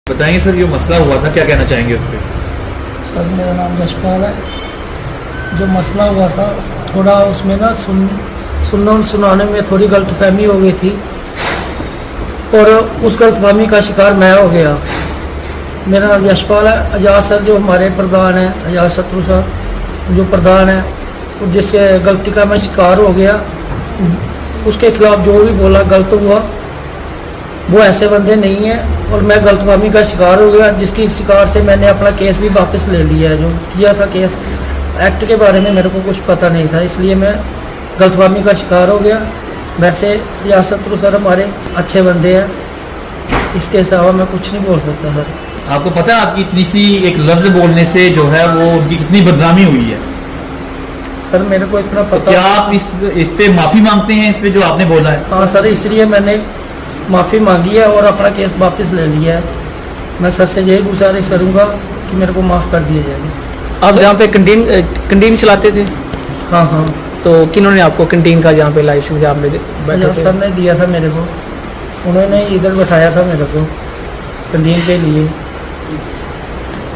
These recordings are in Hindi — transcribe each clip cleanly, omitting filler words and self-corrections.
बताएंगे सर, ये मसला हुआ था, क्या कहना चाहेंगे उस पर? सर मेरा नाम यशपाल है। जो मसला हुआ था थोड़ा उसमें ना सुनने और सुनाने में थोड़ी गलतफहमी हो गई थी और उस गलतफहमी का शिकार मैं हो गया। मेरा नाम यशपाल है। आजाद सर जो हमारे प्रधान हैं, आजाद शत्रु सर जो प्रधान है, जिससे गलती का मैं शिकार हो गया, उसके खिलाफ जो भी बोला गलत हुआ, वो ऐसे बंदे नहीं हैं और मैं गलतफहमी का शिकार हो गया, जिसकी शिकार से मैंने अपना केस भी वापस ले लिया है। जो किया था केस, एक्ट के बारे में मेरे को कुछ पता नहीं था, इसलिए मैं गलतफहमी का शिकार हो गया। वैसे या शत्रु सर हमारे अच्छे बंदे हैं, इसके अलावा मैं कुछ नहीं बोल सकता सर। आपको पता है आपकी इतनी सी एक लफ्ज बोलने से जो है वो उनकी कितनी बदनामी हुई है? सर मेरे को इतना तो पता। क्या आप इस पे माफी मांगते हैं, इस पे जो आपने बोला है? हाँ सर, इसलिए मैंने माफ़ी मांगी है और अपना केस वापस ले लिया है। मैं सर से यही गुजारिश करूँगा कि मेरे को माफ़ कर दिया जाए। आप जहाँ पे कंटीन चलाते थे, हाँ हाँ, तो किन्होंने आपको कंटीन का जहाँ पे लाइसेंस आप ले बैठे आजाद थे? सर ने दिया था मेरे को, उन्होंने इधर बैठाया था मेरे को कैंटीन के लिए।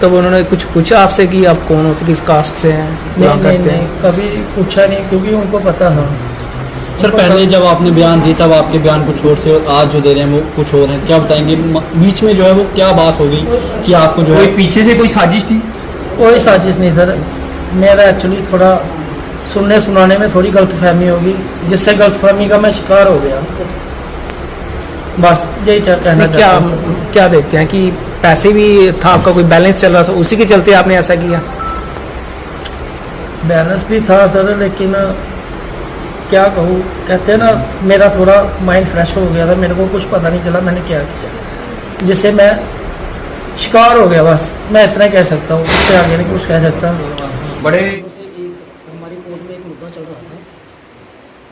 तब उन्होंने कुछ पूछा आपसे कि आप कौन होते, किस कास्ट से हैं, नहीं क्या नहीं करते नहीं, हैं? कभी पूछा नहीं, क्योंकि उनको पता था। सर पहले जब आपने बयान दी तब आपके बयान कुछ और थे, आज जो दे रहे हैं वो कुछ और हैं, क्या बताएंगे? बीच में जो है वो क्या बात हो गई कि आपको जो कोई है पीछे से कोई साजिश थी? कोई साजिश नहीं सर, मेरा एक्चुअली थोड़ा सुनने सुनाने में थोड़ी गलतफहमी होगी, जिससे गलतफहमी का मैं शिकार हो गया। बस यही कहना नहीं, क्या चाहता हूँ। क्या देखते हैं कि पैसे भी था, आपका कोई बैलेंस चल रहा था, उसी के चलते आपने ऐसा किया? बैलेंस भी था सर, लेकिन क्या कहूँ, कहते हैं ना, मेरा थोड़ा माइंड फ्रेश हो गया था, मेरे को कुछ पता नहीं चला मैंने क्या किया, जिससे मैं शिकार हो गया। बस मैं इतना कह सकता हूँ, उससे आगे नहीं कुछ कह सकता। बड़े से एक हमारी कोर्ट में एक मुद्दा चल रहा था,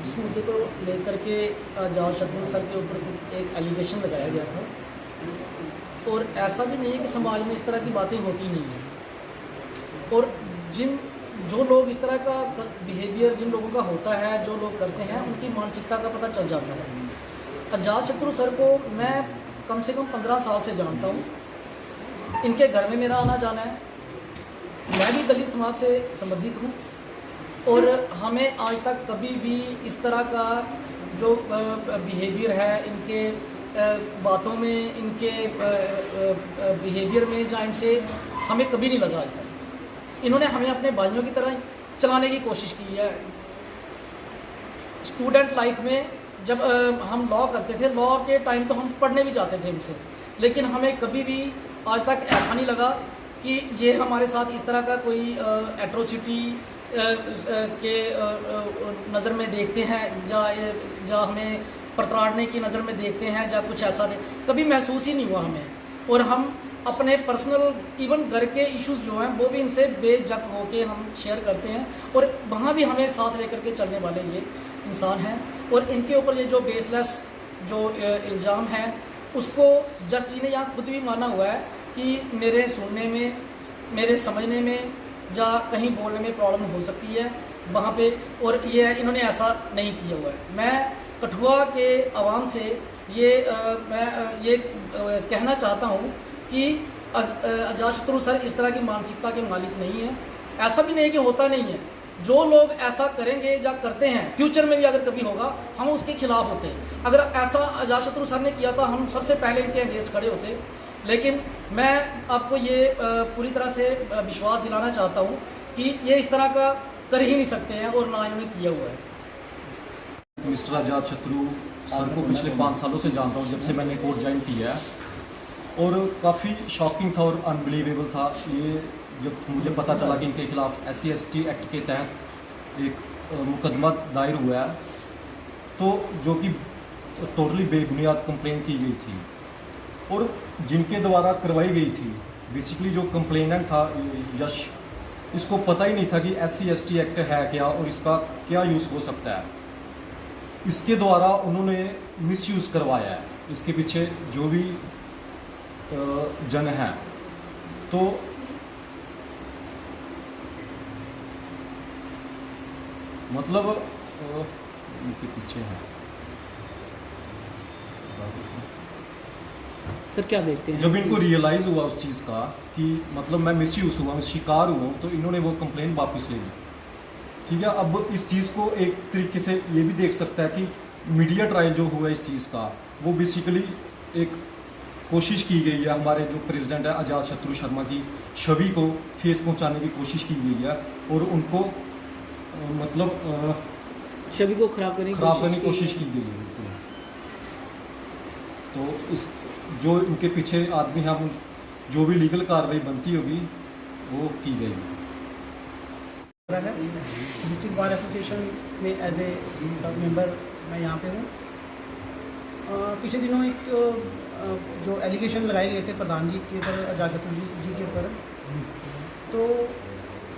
जिस मुद्दे को लेकर के आजाद शत्रु सर के ऊपर एक एलिगेशन लगाया गया था। और ऐसा भी नहीं है कि समाज में इस तरह की बातें होती नहीं हैं, और जो लोग इस तरह का बिहेवियर जिन लोगों का होता है, जो लोग करते हैं, उनकी मानसिकता का पता चल जाता है। आजाद शत्रु सर को मैं कम से कम 15 साल से जानता हूँ। इनके घर में मेरा आना जाना है, मैं भी दलित समाज से संबंधित हूँ, और हमें आज तक कभी भी इस तरह का जो बिहेवियर है, इनके बातों में, इनके बिहेवियर में, या इनसे हमें कभी नहीं लगा आज तक। इन्होंने हमें अपने भाइयों की तरह चलाने की कोशिश की है। स्टूडेंट लाइफ में जब हम लॉ करते थे, लॉ के टाइम तो हम पढ़ने भी जाते थे इनसे, लेकिन हमें कभी भी आज तक ऐसा नहीं लगा कि ये हमारे साथ इस तरह का कोई एट्रोसिटी के नज़र में देखते हैं, या हमें प्रताड़ने की नज़र में देखते हैं, या कुछ ऐसा कभी महसूस ही नहीं हुआ हमें। और हम अपने पर्सनल इवन घर के इश्यूज़ जो हैं वो भी इनसे बेझक होके हम शेयर करते हैं, और वहाँ भी हमें साथ लेकर के चलने वाले ये इंसान हैं। और इनके ऊपर ये जो बेसलेस जो इल्ज़ाम है, उसको जज जी ने यहाँ खुद भी माना हुआ है कि मेरे सुनने में, मेरे समझने में, या कहीं बोलने में प्रॉब्लम हो सकती है वहाँ पे, और ये इन्होंने ऐसा नहीं किया हुआ है। मैं कठुआ के आवाम से मैं ये कहना चाहता हूँ कि आजाद शत्रु सर इस तरह की मानसिकता के मालिक नहीं है। ऐसा भी नहीं कि होता नहीं है, जो लोग ऐसा करेंगे या करते हैं, फ्यूचर में भी अगर कभी होगा, हम उसके खिलाफ होते हैं। अगर ऐसा आजाद शत्रु सर ने किया था, हम सबसे पहले इनके अगेंस्ट खड़े होते। लेकिन मैं आपको ये पूरी तरह से विश्वास दिलाना चाहता हूँ कि ये इस तरह का कर ही नहीं सकते हैं, और ना इन्होंने किया हुआ है। मिस्टर आजाद शत्रु सर को पिछले 5 सालों से जानता हूँ, जब से मैंने कोर्ट ज्वाइन किया है, और काफ़ी शॉकिंग था और अनबिलीवेबल था ये जब मुझे पता चला कि इनके खिलाफ SC/ST एक्ट के तहत एक मुकदमा दायर हुआ है, तो जो कि टोटली बेबुनियाद कंप्लेंट की गई थी, और जिनके द्वारा करवाई गई थी, बेसिकली जो कंप्लेनेंट था यश, इसको पता ही नहीं था कि SC/ST एक्ट है क्या और इसका क्या यूज़ हो सकता है। इसके द्वारा उन्होंने मिसयूज़ करवाया है। इसके पीछे जो भी जन है, तो मतलब इनके पीछे है। सर क्या देखते हैं? जब इनको रियलाइज़ हुआ उस चीज़ का कि मतलब मैं मिसयूज़ हुआ, शिकार हुआ, तो इन्होंने वो कंप्लेंट वापस ले ली। ठीक है, अब इस चीज़ को एक तरीके से ये भी देख सकता है कि मीडिया ट्रायल जो हुआ इस चीज़ का, वो बेसिकली एक कोशिश की गई है, हमारे जो प्रेसिडेंट है अजातशत्रु शर्मा की छवि को ठेस पहुंचाने की कोशिश की गई है और उनको मतलब छवि को खराब करने की कोशिश की गई है। तो इस जो इनके पीछे आदमी हैं, हम जो भी लीगल कार्रवाई बनती होगी वो की जाएगी। डिस्ट्रिक्ट बार एसोसिएशन में एज ए मेंबर मैं यहाँ पे हूँ। पिछले दिनों एक जो एलिगेशन लगाए गए थे प्रधान जी के ऊपर, अजातशत्रु जी के ऊपर, तो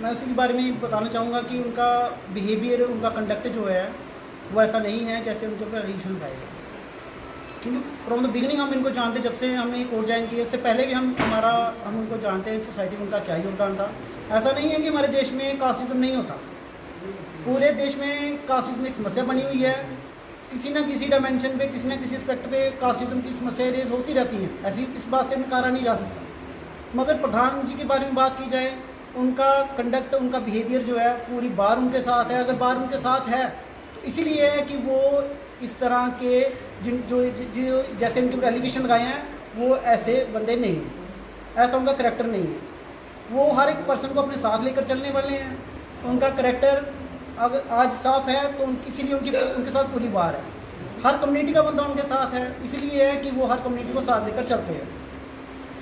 मैं उसी के बारे में बताना चाहूँगा कि उनका बिहेवियर, उनका कंडक्ट जो है वो ऐसा नहीं है जैसे उनके ऊपर एलिगेशन लगाए गए। क्योंकि फ्रॉम द बिगिनिंग हम इनको जानते, जब से हमने कोर्ट ज्वाइन किया इससे पहले भी हम उनको जानते हैं, सोसाइटी में उनका क्या योगदान था। ऐसा नहीं है कि हमारे देश में कास्टिज्म नहीं होता, पूरे देश में कास्टिज्म एक समस्या बनी हुई है। किसी न किसी डायमेंशन पे, किसी न किसी एस्पेक्ट पे कास्टिज्म की समस्या रेज होती रहती हैं, ऐसी इस बात से नकारा नहीं जा सकता। मगर प्रधान जी के बारे में बात की जाए, उनका कंडक्ट, उनका बिहेवियर जो है पूरी बार उनके साथ है। अगर बार उनके साथ है तो इसीलिए है कि वो इस तरह के जो जैसे उनके ऊपर एलिगेशन लगाए हैं वो ऐसे बंदे नहीं हैं, ऐसा उनका करैक्टर नहीं है। वो हर एक पर्सन को अपने साथ लेकर चलने वाले हैं। उनका करैक्टर अगर आज साफ है तो इसीलिए उनके साथ पूरी बार है। हर कम्युनिटी का बंदा उनके साथ है, इसलिए है कि वो हर कम्युनिटी को साथ लेकर चलते हैं।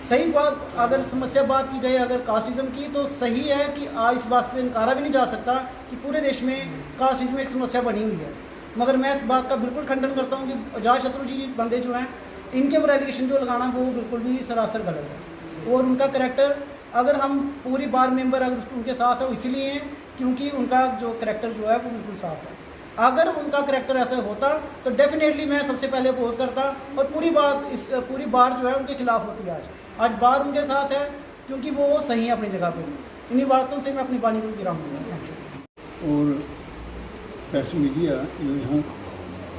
सही बात, अगर समस्या बात की जाए अगर कास्टिज्म की, तो सही है कि आज इस बात से इनकारा भी नहीं जा सकता कि पूरे देश में कास्टिज्म एक समस्या बनी हुई है। मगर मैं इस बात का बिल्कुल खंडन करता हूँ कि अजातशत्रु जी बंदे जो हैं, इनके ऊपर एलिगेशन जो लगाना वो बिल्कुल भी सरासर गलत है। और उनका करैक्टर, अगर हम पूरी बार मेंबर अगर उनके साथ है, इसीलिए हैं क्योंकि उनका जो करैक्टर जो है वो बिल्कुल साफ है। अगर उनका करैक्टर ऐसा होता तो डेफिनेटली मैं सबसे पहले अपोज करता और पूरी बार जो है उनके खिलाफ होती है। आज बार उनके साथ है क्योंकि वो सही है अपनी जगह पे। इन्हीं बातों से मैं अपनी वाणी को विराम दूँगा। और प्रेस मीडिया जो यहाँ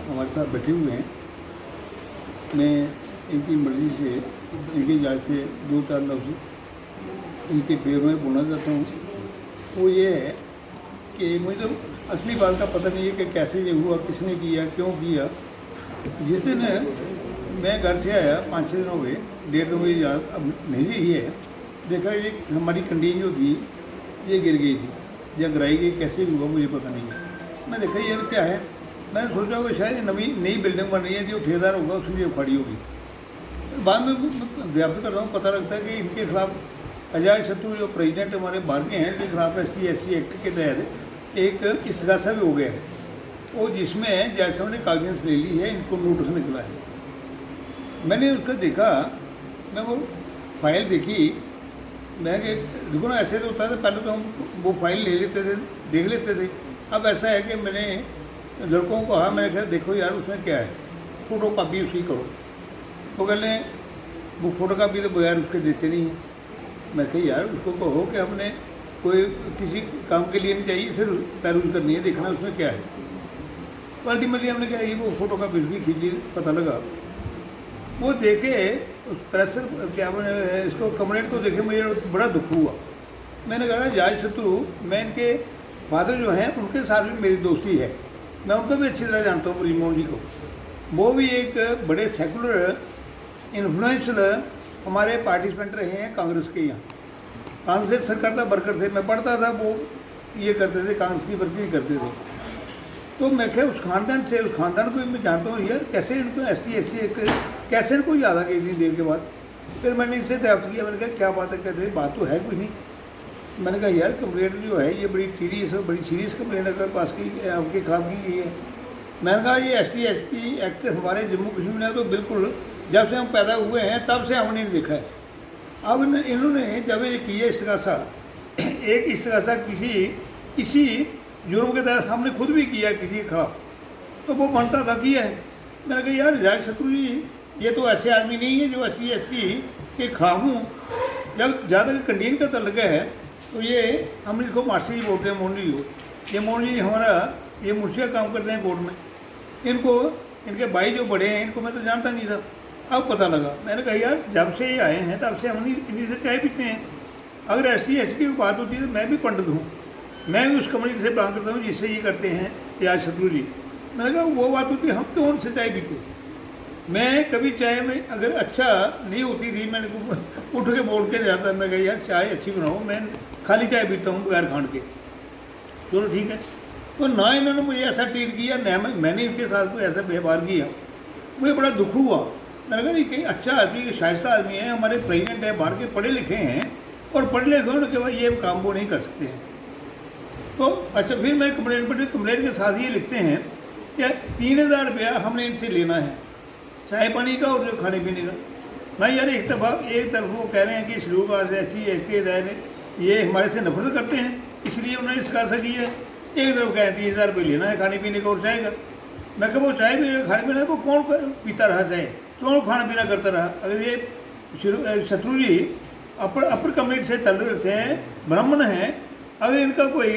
हमारे साथ बैठे हुए हैं, मैं इनकी मर्जी से, इनकी इजाज़त से 2-4 लफ्ज़ इनके फेर में बोलना चाहता हूँ। वो ये है कि मुझे तो असली बात का पता नहीं है कि कैसे ये हुआ, किसने किया, क्यों किया। जिस दिन मैं घर से आया 5-6 दिन हो गए, डेढ़ दिन मुझे याद अब नहीं रही है, देखा ये हमारी कंडीन जो थी ये गिर गई थी या गिराई गई, कैसे हुआ मुझे पता नहीं है। मैं देखा यार क्या है, मैंने सोचा कि शायद नई बिल्डिंग बन रही है, जो ठेकेदार होगा उसकी उखाड़ी होगी। बाद में व्याप्त कर रहा हूँ, पता लगता है कि इनके खिलाफ अजातशत्रु जो प्रेसिडेंट हमारे बाहर के हैं, इनके खिलाफ SC/ST एक्ट के तहत एक इस्तगासा भी हो गया है, और जिसमें जैसे उन्होंने कागज़ ले ली है, इनको नोटिस निकला है। मैंने उसको देखा, मैं वो फाइल देखी, मैं देखो ना ऐसे तो होता है, पहले तो हम वो फाइल ले लेते थे, देख लेते थे। अब ऐसा है कि मैंने लड़कों को कहा, मैंने कहा देखो यार उसमें क्या है, फ़ोटो कापी उसकी करो। वो कह लें वो फ़ोटो कापी तो यार उसके देते नहीं हैं। मैं कही यार उसको कहो कि हमने कोई किसी काम के लिए नहीं चाहिए, सिर्फ पैरूज करनी है, देखना उसमें क्या है। अल्टीमेटली हमने क्या, ये वो फ़ोटो कापी उसकी खींची, पता लगा वो देखे उस प्रेस क्या मैंने इसको कम्युनिटी को देखे, मुझे बड़ा दुख हुआ। मैंने कहा अजातशत्रु, मैं इनके फादर जो हैं उनके साथ भी मेरी दोस्ती है, मैं उनको भी अच्छी तरह जानता हूँ, ब्रिजमोहन जी को। वो भी एक बड़े सेकुलर इन्फ्लुएंशियल हमारे पार्टिसिपेंट रहे हैं कांग्रेस के। यहाँ कांग्रेस सरकार का वर्कर थे, मैं पढ़ता था, वो ये करते थे, कांग्रेस की वर्किंग करते थे। तो मैं क्या उस खानदान से, उस खानदान को मैं जानता हूँ यार, कैसे इनको ST/ST कैसे इनको याद आ गई इतनी देर के बाद। फिर मैंने इससे दरियाफ्त किया, मैंने कहा क्या बात है, कहते बात तो है कुछ नहीं। मैंने कहा यार कंप्लेंट जो है ये बड़ी सीरियस कंप्लेंट अगर पास की आपके खिलाफ की गई है। मैंने कहा ये ST/ST एक्ट हमारे जम्मू कश्मीर में तो बिल्कुल जब से हम पैदा हुए हैं तब से हमने नहीं देखा है। अब इन्होंने जब ये किया इस्तगासा, एक इस्तगासा किसी जुर्म के तहत हमने खुद भी किया किसी के खिलाफ, तो वो बनता था किया है। मैंने कहा यार अजातशत्रु जी ये तो ऐसे आदमी नहीं है जो ST/ST के खिलाफ हूँ। जब ज़्यादा कंडीन का तल्लुक है तो ये हम इसको मास्टर जी बोलते हैं, मोहन जी को। ये मोहन जी हमारा ये मुंशी का काम करते हैं कोर्ट में। इनको इनके भाई जो बड़े हैं इनको मैं तो जानता नहीं था, अब पता लगा। मैंने कहा यार जब से ये आए हैं तब से हम इन्हीं से चाय पीते हैं। अगर एसटी एसपी की बात होती है तो मैं भी पंडित हूँ, मैं भी उस कम्युनिटी से बिलोंग करता हूँ जिससे ये करते हैं यार शत्रु जी। मैंने कहा वो बात होती है, हम क्यों उनसे चाय पीते। मैं कभी चाय में अगर अच्छा नहीं होती थी मैंने उठ के बोल के जाता, मैं कहा यार चाय अच्छी बनाओ, मैं खाली चाय पीता हूँ बगैर खांड के। चलो ठीक है। तो ना इन्होंने मुझे ऐसा ट्रीट किया, न मैंने इनके साथ कोई ऐसा व्यवहार किया। मुझे बड़ा दुख हुआ। मैंने कहा कहीं अच्छा आदमी, शाइस्ता आदमी है, हमारे प्रेसिडेंट है, बाहर के पढ़े लिखे हैं, और पढ़े लिखे होने के बाद ये काम वो नहीं कर सकते हैं। तो अच्छा फिर मैं कंप्लेंट पर कंप्लेंट के साथ ये लिखते हैं कि 3000 रुपया हमने इनसे लेना है चाय पानी का और जो खाने पीने का। भाई यार एक तरफ वो कह रहे हैं कि शेड्यूल कास्ट ST ये हमारे से नफरत करते हैं इसलिए उन्होंने इसका ऐसा किया है। एक तरफ कहें 30,000 रुपये लेना है खाने पीने का और चाय का। मैं कहा वो चाय पीने खाने पीने को कौन पीता रहा चाय, कौन खाना पीना करता रहा। अगर ये शत्रु जी अपर कमेटी से तल रहते हैं, ब्राह्मण हैं, अगर इनका कोई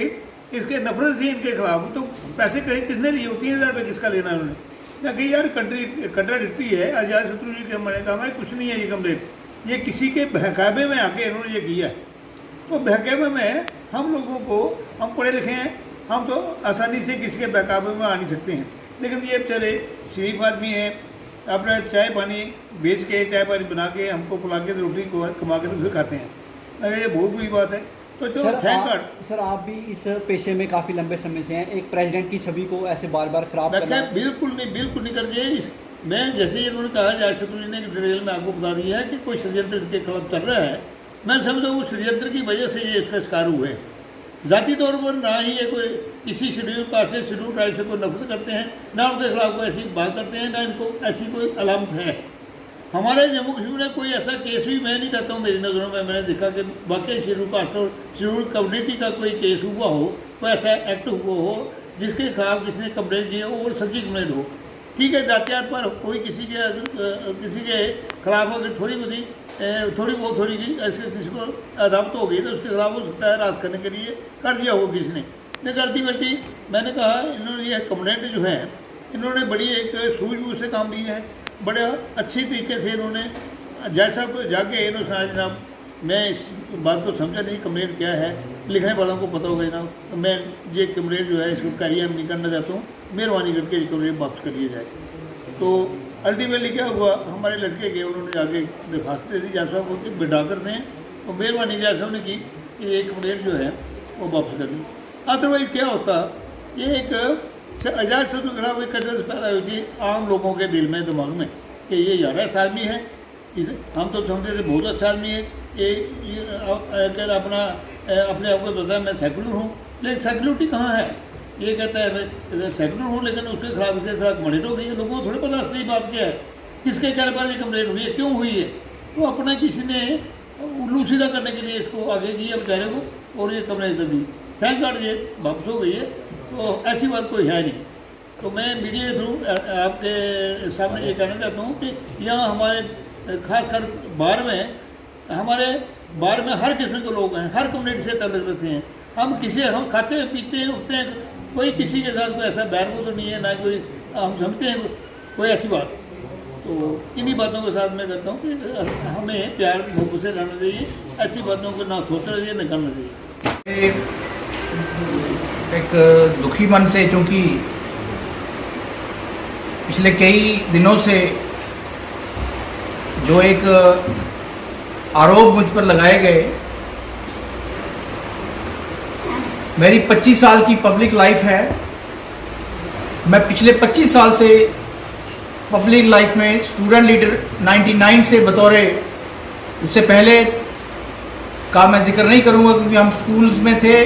इसके नफरत से इनके खिलाफ तो पैसे कहीं किसने लिए हो, 3000 रुपये किसका लेना है उन्होंने। या कि यार कंट्राडिक्टरी है। आजाद शत्रु जी के मैंने कहा मैं कुछ नहीं है ये कंप्लेंट, ये किसी के बहकावे में आके इन्होंने ये किया है। तो बहकावे में हम लोगों को, हम पढ़े लिखे हैं, हम तो आसानी से किसी के बहकावे में आ नहीं सकते हैं। लेकिन ये बेचारे शरीफ आदमी हैं, अपना चाय पानी बेच के चाय पानी बना के हमको पिला के रोटी को कमा के तो फिर खाते हैं। अगर ये बहुत बुरी बात है। तो थैंक गॉड। सर आप भी इस पेशे में काफ़ी लंबे समय से हैं, एक प्रेसिडेंट की छवि को ऐसे बार बार खराब करना बिल्कुल नहीं करके। मैं जैसे ही उन्होंने कहा जाट शत्रु जी ने डिटेल में आपको बता दिया है कि कोई षड्यंत्र के खिलाफ चल रहा है, मैं समझता हूँ उस षड्यंत्र की वजह से ये इसका शिकार हुए हैं। ज़ाती तौर पर ना ही ये कोई किसी शेड्यूल कास्ट से शेड्यूल ट्राइब से कोई नफरत करते हैं, ना उनके खिलाफ कोई ऐसी बात करते हैं, ना इनको ऐसी कोई अलामत है। हमारे जम्मू कश्मीर में कोई ऐसा केस भी मैं नहीं कहता हूँ, मेरी नज़रों में मैंने देखा कि वाकई शेड्यूल कास्ट और शेड्यूल कम्युनिटी का कोई केस हुआ हो, कोई ऐसा एक्ट हुआ हो जिसके खिलाफ किसी ने कंप्लेंट की हो और सच्ची कंप्लेंट हो। ठीक है, जातियात पर कोई किसी के खिलाफ अगर थोड़ी बहुत ऐसे किसी को अदावत हो गई तो उसके खिलाफ हो सकता है राज करने के लिए कर दिया हो किसी ने गलती वलती। मैंने कहा इन्होंने ये कंप्लेंट जो है इन्होंने बड़ी एक सूझबूझ से काम लिया है, बड़े अच्छी तरीके से इन्होंने जैसा जाके इन्होंने सुना जनाब, मैं इस बात को समझा नहीं कंप्लेंट क्या है, लिखने वालों को पता होगा जनाब, तो मैं ये कंप्लेंट जो है इसको कैरियर नहीं करना चाहता हूँ, मेहरबानी करके ये कंप्लेंट वापस कर लिया जाए। तो अल्टीमेटली क्या हुआ, हमारे लड़के गए, उन्होंने जाके दरखास्त दे दी जैसा वो बिठा कर दें, तो मेहरबानी जैसा उन्होंने की कि एक कंप्लेंट जो है वो वापस कर दी। अदरवाइज क्या होता, ये एक आजाद शत्रु के खिलाफ एक कदर पैदा हुई थी आम लोगों के दिल में, दिमाग में कि ये यार ऐसा आदमी है, हम तो समझते थे बहुत अच्छा आदमी है, ये अपना अपने आप को बताया मैं सेकुलर हूँ, लेकिन सेकुलरिटी कहाँ है। ये कहता है मैं सेकुलर हूँ लेकिन उसके खिलाफ कंप्लेंट हो गई है। लोगों को थोड़ी पता असली बात क्या है, किसके कहने पर ये कंप्लेंट हुई है, क्यों हुई है। तो अपना किसी ने उल्लू सीधा करने के लिए इसको आगे किया बेचारे को और ये कंप्लेंट कर दी। थैंक गॉड ये वापस हो गई है, तो ऐसी बात कोई है नहीं। तो मैं मीडिया के थ्रू आपके सामने ये कहना चाहता हूँ कि यहाँ हमारे खासकर बाहर में, हमारे बाहर में हर किस्म के लोग हैं, हर कम्युनिटी से ताल्लुक़ रखते हैं। हम खाते हैं, पीते हैं, उठते हैं, कोई किसी के साथ कोई ऐसा बैर तो नहीं है, ना कोई हम समझते हैं कोई ऐसी बात। तो इन्हीं बातों के साथ मैं कहता हूँ कि हमें प्यार मोहब्बत से रहना चाहिए, ऐसी बातों को ना सोचना चाहिए ना करना चाहिए। एक दुखी मन से, क्योंकि पिछले कई दिनों से जो एक आरोप मुझ पर लगाए गए, मेरी 25 साल की पब्लिक लाइफ है, मैं पिछले 25 साल से पब्लिक लाइफ में स्टूडेंट लीडर 99 से बतौर, उससे पहले का मैं जिक्र नहीं करूंगा क्योंकि हम स्कूल्स में थे,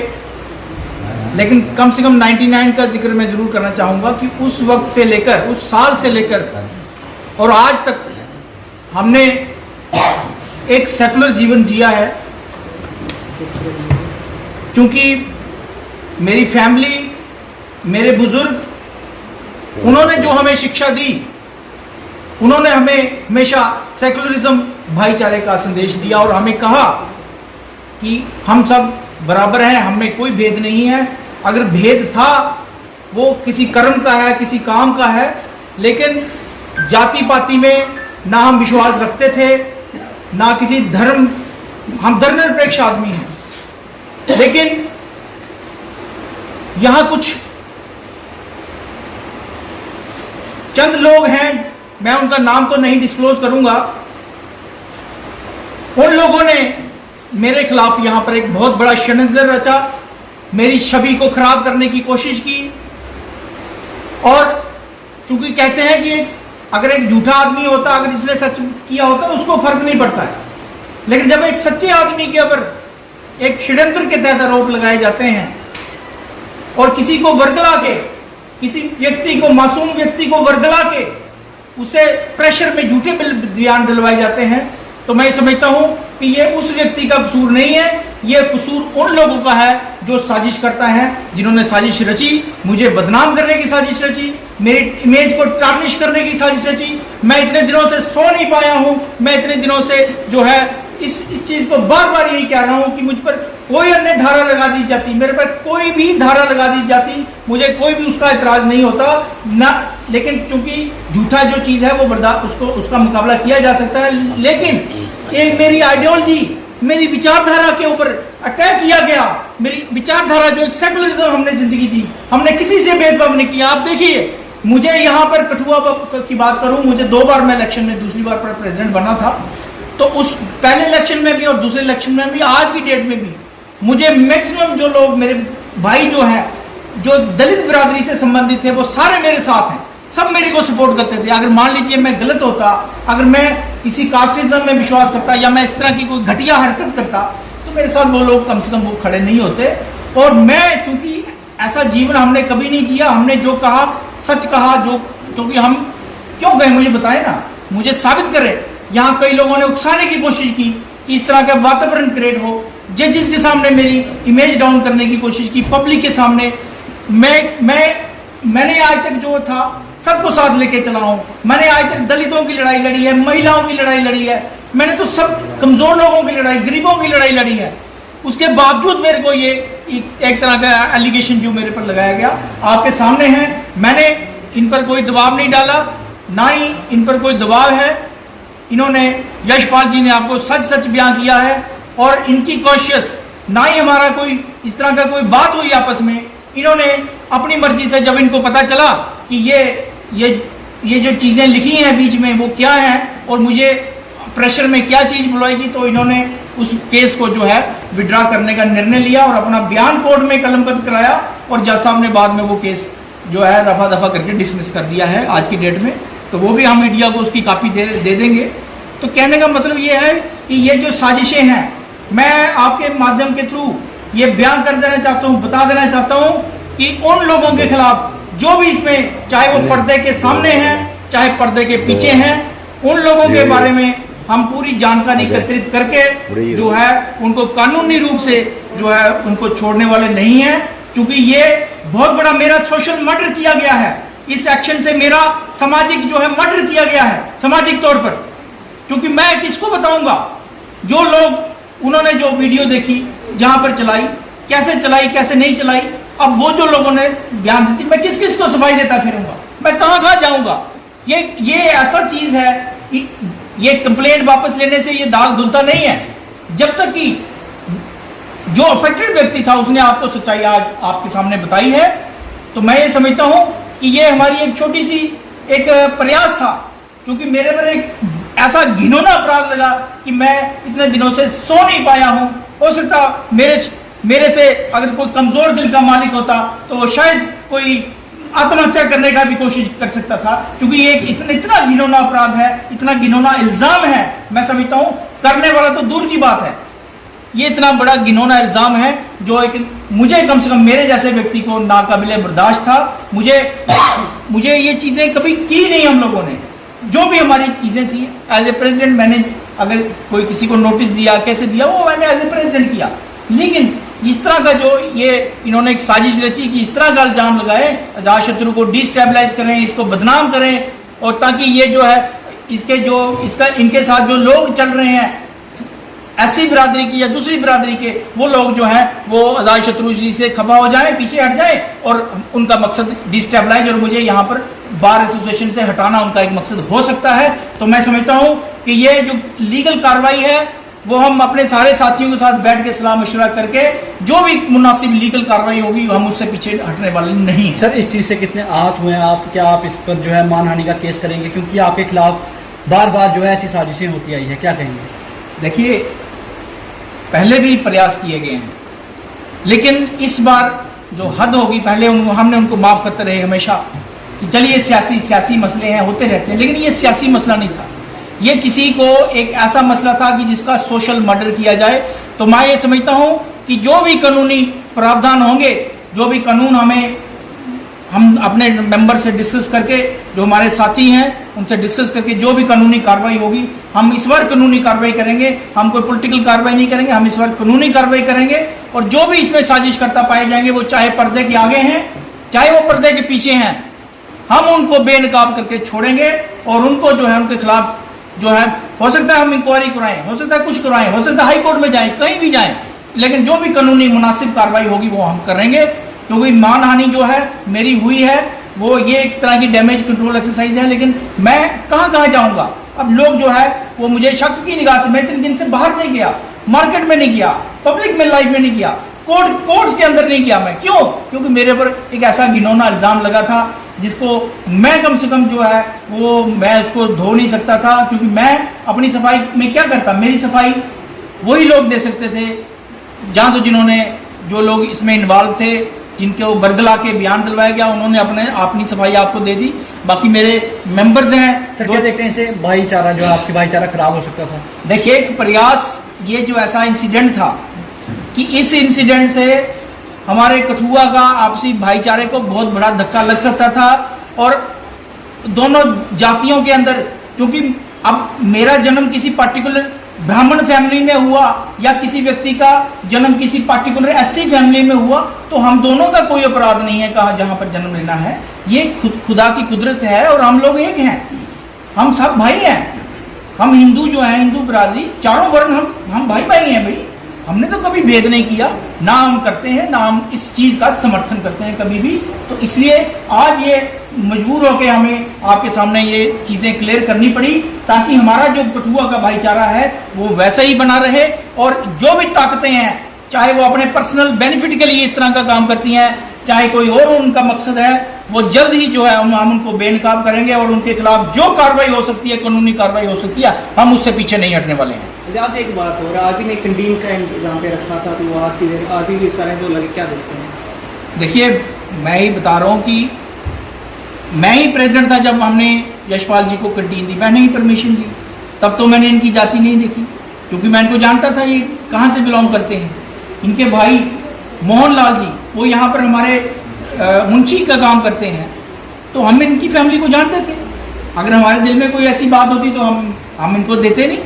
लेकिन कम से कम 99 का जिक्र मैं ज़रूर करना चाहूँगा कि उस वक्त से लेकर, उस साल से लेकर और आज तक हमने एक सेकुलर जीवन जिया है। क्योंकि मेरी फैमिली, मेरे बुजुर्ग, उन्होंने जो हमें शिक्षा दी, उन्होंने हमें हमेशा सेकुलरिज्म, भाईचारे का संदेश दिया और हमें कहा कि हम सब बराबर हैं, हमें कोई भेद नहीं है। अगर भेद था वो किसी कर्म का है, किसी काम का है, लेकिन जाति पाति में ना हम विश्वास रखते थे, ना किसी धर्म, हम धर्मनिरपेक्ष आदमी हैं। लेकिन यहां कुछ चंद लोग हैं, मैं उनका नाम तो नहीं डिस्क्लोज करूंगा, उन लोगों ने मेरे खिलाफ यहां पर एक बहुत बड़ा षड्यंत्र रचा, मेरी छवि को खराब करने की कोशिश की। और चूंकि कहते हैं कि अगर एक झूठा आदमी होता, अगर जिसने सच किया होता, उसको फर्क नहीं पड़ता है, लेकिन जब एक सच्चे आदमी के ऊपर एक षड्यंत्र के तहत आरोप लगाए जाते हैं और किसी को वर्गला के, किसी व्यक्ति को, मासूम व्यक्ति को वर्गला के उसे प्रेशर में झूठे बयान दिलवाए जाते हैं, तो मैं समझता हूं कि ये उस व्यक्ति का कसूर नहीं है, ये कसूर उन लोगों का है जो साजिश करता है, जिन्होंने साजिश रची, मुझे बदनाम करने की साजिश रची, मेरी इमेज को टार्निश करने की साजिश रची। मैं इतने दिनों से सो नहीं पाया हूं, मैं इतने दिनों से जो है इस चीज को बार बार यही कह रहा हूं कि मुझ पर कोई अन्य धारा लगा दी जाती, मेरे पर कोई भी धारा लगा दी जाती, मुझे कोई भी उसका एतराज नहीं होता ना। लेकिन चूंकि झूठा जो चीज है वो बर्दाश्त, उसका मुकाबला किया जा सकता है, लेकिन एक मेरी आइडियोलॉजी, मेरी विचारधारा के ऊपर अटैक किया गया, मेरी विचारधारा जो एक सेकुलरिज्म हमने जिंदगी जी, हमने किसी से भेदभाव नहीं किया। आप देखिए, मुझे यहाँ पर कठुआ की बात करूं, मुझे 2 बार मैं इलेक्शन में दूसरी बार पर प्रेसिडेंट बना था, तो उस पहले इलेक्शन में भी और दूसरे इलेक्शन में भी, आज की डेट में भी मुझे मैक्सिमम जो लोग मेरे भाई जो हैं, जो दलित बिरादरी से संबंधित थे, वो सारे मेरे साथ हैं, सब मेरे को सपोर्ट करते थे। अगर मान लीजिए मैं गलत होता, अगर मैं किसी कास्टिज्म में विश्वास करता या मैं इस तरह की कोई घटिया हरकत करता, तो मेरे साथ वो लोग कम से कम वो खड़े नहीं होते। और मैं, चूंकि ऐसा जीवन हमने कभी नहीं जिया, हमने जो कहा सच कहा, जो क्योंकि हम क्यों गए मुझे बताए ना, मुझे साबित करे। यहाँ कई लोगों ने उकसाने की कोशिश की कि इस तरह का वातावरण क्रिएट हो, जजेस के सामने मेरी इमेज डाउन करने की कोशिश की, पब्लिक के सामने। मैंने आज तक जो था सबको साथ लेके चला हूं, मैंने आज तक दलितों की लड़ाई लड़ी है, महिलाओं की लड़ाई लड़ी है, मैंने तो सब कमजोर लोगों की लड़ाई, गरीबों की लड़ाई लड़ी है। उसके बावजूद मेरे को ये एक तरह का एलिगेशन जो मेरे पर लगाया गया आपके सामने है। मैंने इन पर कोई दबाव नहीं डाला, ना ही इन पर कोई दबाव है। इन्होंने, यशपाल जी ने आपको सच सच बयान किया है, और इनकी कॉन्शियस, ना ही हमारा कोई इस तरह का कोई बात हुई आपस में। इन्होंने अपनी मर्जी से, जब इनको पता चला कि ये जो चीजें लिखी हैं बीच में वो क्या है और मुझे प्रेशर में क्या चीज बुलाएगी, तो इन्होंने उस केस को जो है विड्रॉ करने का निर्णय लिया और अपना बयान कोर्ट में कलमबद्ध कराया, और जज साहब ने बाद में वो केस जो है रफा दफा करके डिसमिस कर दिया है आज की डेट में। तो वो भी हम मीडिया को उसकी कॉपी दे देंगे। तो कहने का मतलब ये है कि ये जो साजिशें हैं, मैं आपके माध्यम के थ्रू ये बयान कर देना चाहता हूँ, बता देना चाहता हूँ कि उन लोगों के खिलाफ जो भी इसमें, चाहे वो पर्दे के सामने हैं, चाहे पर्दे के पीछे हैं, उन लोगों के बारे में हम पूरी जानकारी एकत्रित करके जो है उनको कानूनी रूप से जो है उनको छोड़ने वाले नहीं हैं। क्योंकि ये बहुत बड़ा मेरा सोशल मर्डर किया गया है, इस एक्शन से मेरा सामाजिक जो है मर्डर किया गया है सामाजिक तौर पर। क्योंकि मैं किसको बताऊंगा, जो लोग उन्होंने जो वीडियो देखी जहां पर चलाई, कैसे नहीं चलाई, अब वो जो लोगों ने बयान दी थी, मैं किस किस को सफाई देता फिरूंगा, मैं कहां जाऊंगा। ये ऐसा चीज है कि ये कंप्लेंट वापस लेने से ये दाग धुलता नहीं है, जब तक कि जो अफेक्टेड व्यक्ति था उसने आपको सच्चाई आज आपके सामने बताई है। तो मैं ये समझता हूं कि ये हमारी एक छोटी सी एक प्रयास था, क्योंकि मेरे पर एक ऐसा घिनौना अपराध लगा कि मैं इतने दिनों से सो नहीं पाया हूं। हो सकता मेरे से अगर कोई कमजोर दिल का मालिक होता तो वो शायद कोई आत्महत्या करने का भी कोशिश कर सकता था, क्योंकि ये इतना घिनौना अपराध है, इतना घिनौना इल्जाम है। मैं समझता हूं करने वाला तो दूर की बात है, ये इतना बड़ा घिनौना इल्जाम है जो मुझे कम से कम मेरे जैसे व्यक्ति को नाकाबिले बर्दाश्त था। मुझे ये चीजें कभी की नहीं हम लोगों ने, जो भी हमारी चीजें थी एज ए प्रेसिडेंट, मैंने अगर कोई किसी को नोटिस दिया, कैसे दिया, वो मैंने एज ए प्रेसिडेंट किया। लेकिन इस तरह का जो ये इन्होंने एक साजिश रची कि इस तरह का इल्जाम लगाए, अजातशत्रु को डिस्टेबलाइज करें, इसको बदनाम करें, और ताकि ये जो है इनके साथ जो लोग चल रहे हैं ऐसी बिरादरी की या दूसरी बिरादरी के वो लोग जो हैं वो आज़ाद शत्रु जी से खफा हो जाएं, पीछे हट जाएं और उनका मकसद डिस्टेबलाइज और मुझे यहाँ पर बार एसोसिएशन से हटाना उनका एक मकसद हो सकता है। तो मैं समझता हूँ कि ये जो लीगल कार्रवाई है वो हम अपने सारे साथियों के साथ बैठ के सलाह मशवरा करके जो भी मुनासिब लीगल कार्रवाई होगी हम उससे पीछे हटने वाले नहीं हैं। सर, इस चीज़ से कितने आहत हुए हैं आप? क्या आप इस पर जो है मानहानि का केस करेंगे? क्योंकि आपके खिलाफ बार बार जो है ऐसी साजिशें होती आई है, क्या कहेंगे? देखिए, पहले भी प्रयास किए गए हैं, लेकिन इस बार जो हद होगी, पहले हमने उनको माफ़ करते रहे हमेशा कि चलिए सियासी मसले हैं, होते रहते हैं, लेकिन ये सियासी मसला नहीं था। ये किसी को एक ऐसा मसला था कि जिसका सोशल मर्डर किया जाए। तो मैं ये समझता हूँ कि जो भी कानूनी प्रावधान होंगे, जो भी कानून हम अपने मेंबर से डिस्कस करके, जो हमारे साथी हैं उनसे डिस्कस करके जो भी कानूनी कार्रवाई होगी हम इस बार कानूनी कार्रवाई करेंगे। हम कोई पॉलिटिकल कार्रवाई नहीं करेंगे, हम इस बार कानूनी कार्रवाई करेंगे। और जो भी इसमें साजिश करता पाए जाएंगे, वो चाहे पर्दे के आगे हैं चाहे वो पर्दे के पीछे हैं, हम उनको बेनकाब करके छोड़ेंगे। और उनको जो है उनके खिलाफ जो है, हो सकता है हम इंक्वायरी कराएं, हो सकता है कुछ कराएं, हो सकता है हाई कोर्ट में जाएं, कहीं भी जाएं, लेकिन जो भी कानूनी मुनासिब कार्रवाई होगी वो हम करेंगे। क्योंकि मानहानि जो है मेरी हुई है, वो ये एक तरह की डैमेज कंट्रोल एक्सरसाइज है, लेकिन मैं कहाँ जाऊंगा? अब लोग जो है वो मुझे शक की निगाह से, मैं इतने दिन से बाहर नहीं गया, मार्केट में नहीं गया, पब्लिक में लाइफ में नहीं गया, कोर्ट्स के अंदर नहीं गया। मैं क्यों? क्योंकि मेरे पर एक ऐसा घिनौना इल्जाम लगा था जिसको मैं कम से कम जो है वो मैं उसको धो नहीं सकता था। क्योंकि मैं अपनी सफाई में क्या करता, मेरी सफाई वही लोग दे सकते थे, जहाँ तो जिन्होंने, जो लोग इसमें इन्वॉल्व थे, जिनको बरगला के बयान दिलवाया गया, उन्होंने अपनी सफाई आपको दे दी। बाकी मेरे मेंबर्स हैं। सर, क्या देखते हैं इसे भाईचारा, जो आपसी भाईचारा खराब हो सकता था? देखिए, एक प्रयास, ये जो ऐसा इंसिडेंट था कि इस इंसिडेंट से हमारे कठुआ का आपसी भाईचारे को बहुत बड़ा धक्का लग सकता था। और दोनों जातियों के अंदर, क्योंकि अब मेरा जन्म किसी पार्टिकुलर ब्राह्मण फैमिली में हुआ या किसी व्यक्ति का जन्म किसी पार्टिकुलर एससी फैमिली में हुआ, तो हम दोनों का कोई अपराध नहीं है कहाँ जहाँ पर जन्म लेना है। ये खुदा की कुदरत है और हम लोग एक हैं, हम सब भाई हैं। हम हिंदू जो हैं, हिंदू बिरादरी, चारों वर्ण हम भाई हैं भाई। हमने तो कभी भेद नहीं किया, ना हम करते हैं, ना हम इस चीज का समर्थन करते हैं कभी भी। तो इसलिए आज ये मजबूर होकर हमें आपके सामने ये चीजें क्लियर करनी पड़ी, ताकि हमारा जो कठुआ का भाईचारा है वो वैसा ही बना रहे। और जो भी ताकतें हैं, चाहे वो अपने पर्सनल बेनिफिट के लिए इस तरह का काम करती हैं, चाहे कोई और उनका मकसद है, वो जल्द ही जो है हम उनको बेनकाब करेंगे और उनके खिलाफ जो कार्रवाई हो सकती है, कानूनी कार्रवाई हो सकती है, हम उससे पीछे नहीं हटने वाले हैं। आज एक बात हो रहा है, आरपी ने कंटीन का इंतजाम पे रखा था, तो वो आज की आरपी भी इस तरह तो लगे, क्या देखते हैं? देखिए, मैं ही बता रहा हूँ कि मैं ही प्रेसिडेंट था जब हमने यशपाल जी को कंटीन दी, मैंने ही परमिशन दी। तब तो मैंने इनकी जाति नहीं देखी, क्योंकि मैं इनको जानता था ये कहाँ से बिलोंग करते हैं। इनके भाई मोहनलाल जी, वो यहाँ पर हमारे मुंशी का काम करते हैं, तो हम इनकी फैमिली को जानते थे। अगर हमारे दिल में कोई ऐसी बात होती तो हम इनको देते नहीं,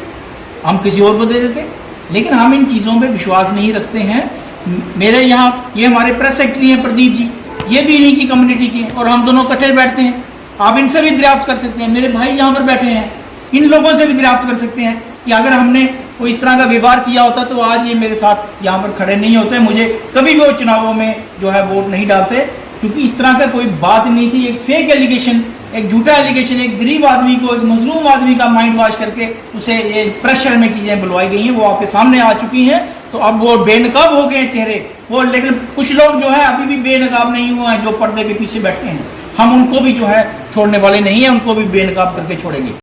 हम किसी और को दे देते। लेकिन हम इन चीज़ों पे विश्वास नहीं रखते हैं। मेरे यहाँ ये हमारे प्रेस सेक्रेटरी हैं प्रदीप जी, ये भी इन्हीं की कम्युनिटी के हैं और हम दोनों इकट्ठे बैठते हैं। आप इनसे भी दरियाफ्त कर सकते हैं, मेरे भाई यहाँ पर बैठे हैं, इन लोगों से भी दरियाफ्त कर सकते हैं कि अगर हमने कोई इस तरह का व्यवहार किया होता तो आज ये मेरे साथ यहाँ पर खड़े नहीं होते, मुझे कभी भी वो चुनावों में जो है वोट नहीं डालते। क्योंकि इस तरह का कोई बात नहीं थी, एक फेक एलिगेशन, एक झूठा एलिगेशन, एक गरीब आदमी को, एक मजलूम आदमी का माइंड वॉश करके उसे ये प्रेशर में चीज़ें बुलवाई गई हैं, वो आपके सामने आ चुकी हैं। तो अब वो बेनकाब हो गए चेहरे वो, लेकिन कुछ लोग जो है अभी भी बेनकाब नहीं हुए हैं, जो पर्दे के पीछे बैठे हैं। हम उनको भी जो है छोड़ने वाले नहीं हैं, उनको भी बेनकाब करके छोड़ेंगे।